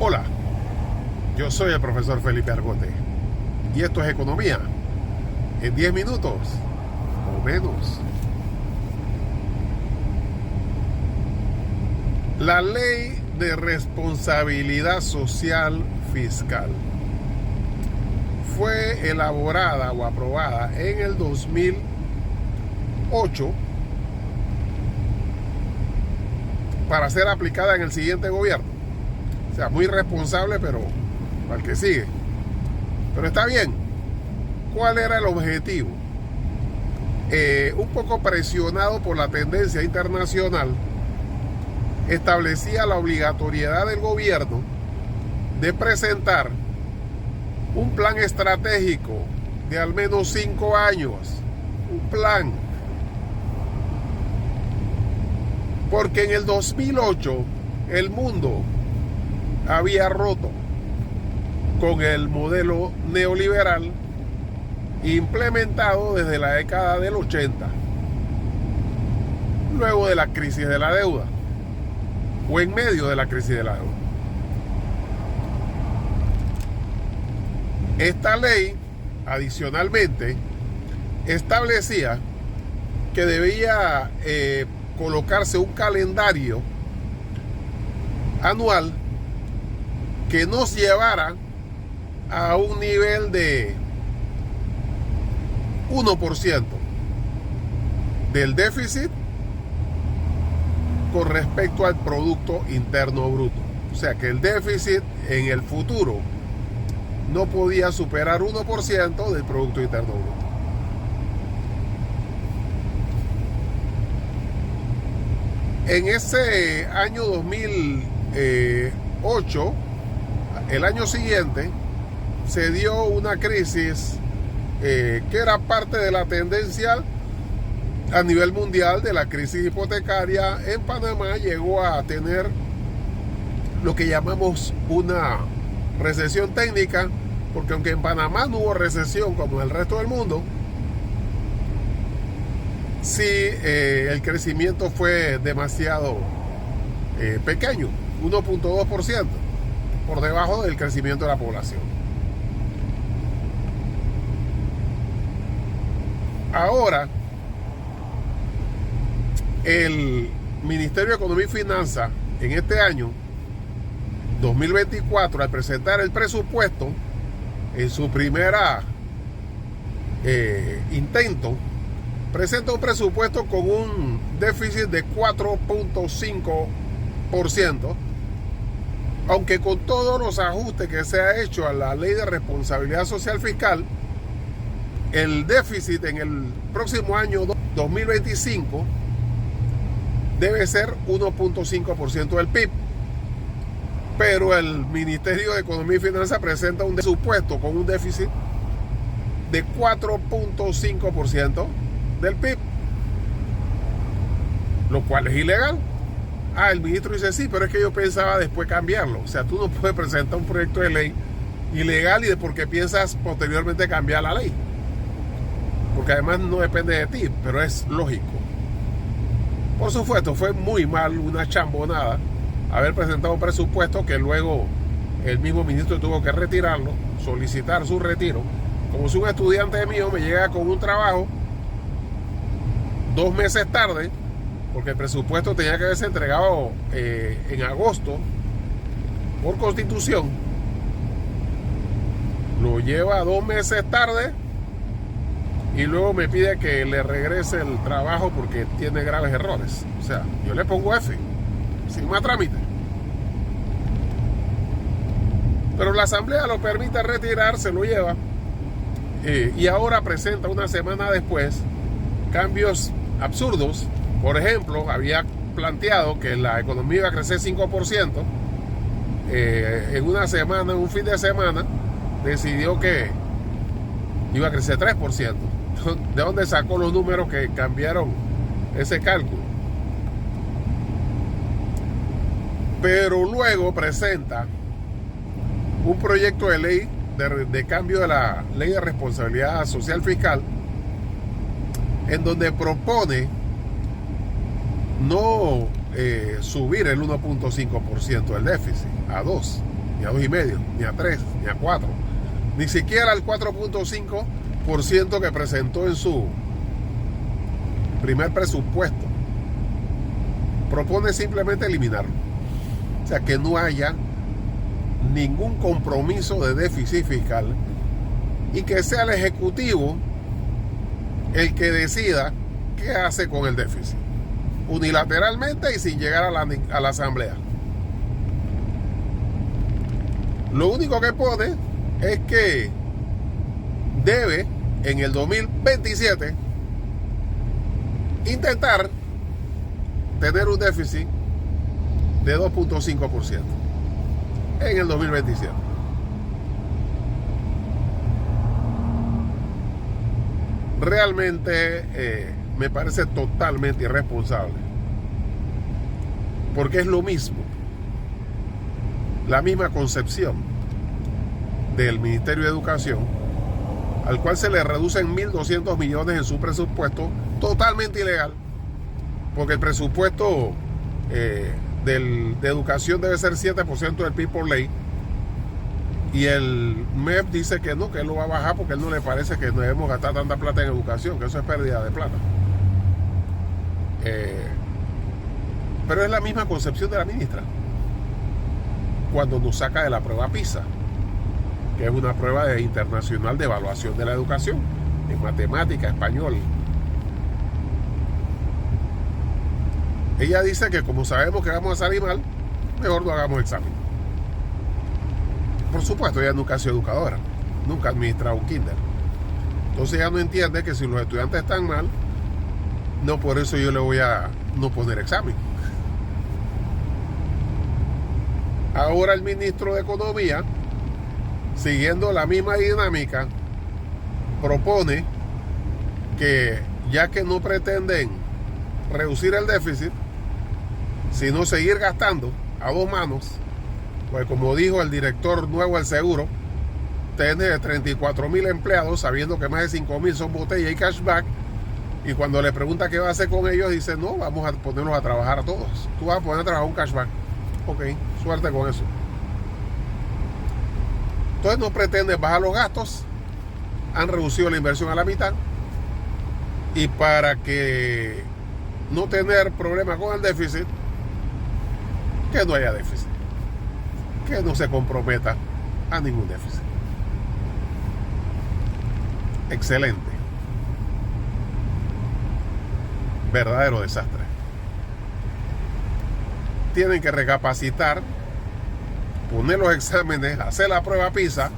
Hola, yo soy el profesor Felipe Argote y esto es Economía en 10 minutos o menos. La Ley de Responsabilidad Social Fiscal fue elaborada o aprobada en el 2008 para ser aplicada en el siguiente gobierno. O sea, muy responsable, pero para el que sigue. Pero está bien. ¿Cuál era el objetivo? Un poco presionado por la tendencia internacional, establecía la obligatoriedad del gobierno de presentar un plan estratégico de al menos 5 años. Un plan. Porque en el 2008 el mundo había roto con el modelo neoliberal implementado desde la década del 80, luego de la crisis de la deuda, o en medio de la crisis de la deuda. Esta ley, adicionalmente, establecía que debía colocarse un calendario anual que nos llevara a un nivel de 1% del déficit con respecto al Producto Interno Bruto. O sea que el déficit en el futuro no podía superar 1% del Producto Interno Bruto. En ese año 2008, el año siguiente, se dio una crisis que era parte de la tendencia a nivel mundial de la crisis hipotecaria. En Panamá llegó a tener lo que llamamos una recesión técnica, porque aunque en Panamá no hubo recesión como en el resto del mundo, sí el crecimiento fue demasiado pequeño, 1.2%, por debajo del crecimiento de la población. Ahora, el Ministerio de Economía y Finanzas en este año 2024, al presentar el presupuesto en su primera intento, presenta un presupuesto con un déficit de 4.5%, aunque con todos los ajustes que se ha hecho a la Ley de Responsabilidad Social Fiscal, el déficit en el próximo año 2025 debe ser 1.5% del PIB. Pero el Ministerio de Economía y Finanzas presenta un presupuesto con un déficit de 4.5% del PIB, lo cual es ilegal. El ministro dice, sí, pero es que yo pensaba después cambiarlo. O sea, tú no puedes presentar un proyecto de ley ilegal y de porque piensas posteriormente cambiar la ley, porque además no depende de ti, pero es lógico. Por supuesto, fue muy mal, una chambonada, haber presentado un presupuesto que luego el mismo ministro tuvo que retirarlo, solicitar su retiro. Como si un estudiante mío me llega con un trabajo 2 meses tarde, porque el presupuesto tenía que haberse entregado en agosto por constitución, lo lleva 2 meses tarde y luego me pide que le regrese el trabajo porque tiene graves errores. O sea, yo le pongo F sin más trámite, pero la asamblea lo permite retirar, se lo lleva, y ahora presenta una semana después cambios absurdos. Por ejemplo, había planteado que la economía iba a crecer 5%, en una semana, en un fin de semana decidió que iba a crecer 3%. ¿De dónde sacó los números que cambiaron ese cálculo? Pero luego presenta un proyecto de ley de cambio de la Ley de Responsabilidad Social Fiscal, en donde propone no subir el 1.5% del déficit a 2%. ni a 2,5, ni a 3, ni a 4, ni siquiera al 4.5% que presentó en su primer presupuesto. Propone simplemente eliminarlo. O sea, que no haya ningún compromiso de déficit fiscal y que sea el Ejecutivo el que decida qué hace con el déficit, unilateralmente y sin llegar a la Asamblea. Lo único que pone es que debe en el 2027 intentar tener un déficit de 2.5% en el 2027. Realmente me parece totalmente irresponsable, porque es lo mismo, la misma concepción del Ministerio de Educación, al cual se le reducen 1.200 millones en su presupuesto, totalmente ilegal, porque el presupuesto de educación debe ser 7% del PIB por ley, y el MEP dice que no, que él lo va a bajar porque a él no le parece que debemos gastar tanta plata en educación, que eso es pérdida de plata. Pero es la misma concepción de la ministra cuando nos saca de la prueba PISA, que es una prueba internacional de evaluación de la educación en matemática, español. Ella dice que como sabemos que vamos a salir mal, mejor no hagamos examen. Por supuesto, ella nunca ha sido educadora, nunca ha administrado un kinder. Entonces ella no entiende que si los estudiantes están mal, no por eso yo le voy a no poner examen. Ahora el ministro de Economía, siguiendo la misma dinámica, propone que ya que no pretenden reducir el déficit, sino seguir gastando a dos manos, pues como dijo el director nuevo del seguro, tiene 34,000 empleados, sabiendo que más de 5,000 son botella y cashback, y cuando le pregunta qué va a hacer con ellos, dice, no, vamos a ponerlos a trabajar a todos. Tú vas a poner a trabajar un cashback. Ok, suerte con eso. Entonces no pretenden bajar los gastos, han reducido la inversión a la mitad, y para que no tener problemas con el déficit, que no haya déficit, que no se comprometa a ningún déficit. Excelente. Verdadero desastre. Tienen que recapacitar, poner los exámenes, hacer la prueba PISA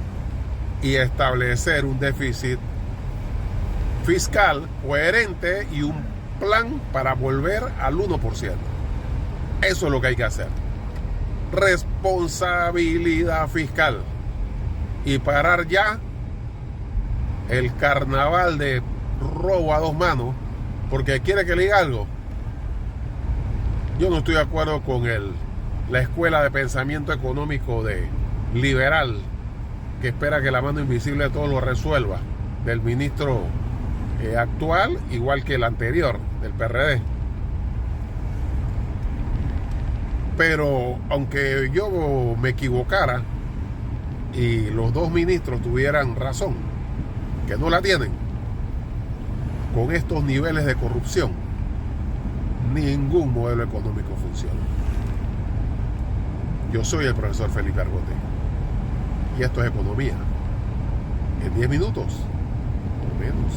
y establecer un déficit fiscal coherente y un plan para volver al 1%. Eso es lo que hay que hacer. Responsabilidad fiscal y parar ya el carnaval de robo a dos manos, porque quiere que le diga algo. Yo no estoy de acuerdo con la escuela de pensamiento económico de liberal que espera que la mano invisible de todo lo resuelva, del ministro actual, igual que el anterior, del PRD. Pero aunque yo me equivocara y los dos ministros tuvieran razón, que no la tienen, con estos niveles de corrupción, ningún modelo económico funciona. Yo soy el profesor Felipe Argote y esto es Economía en 10 minutos o menos.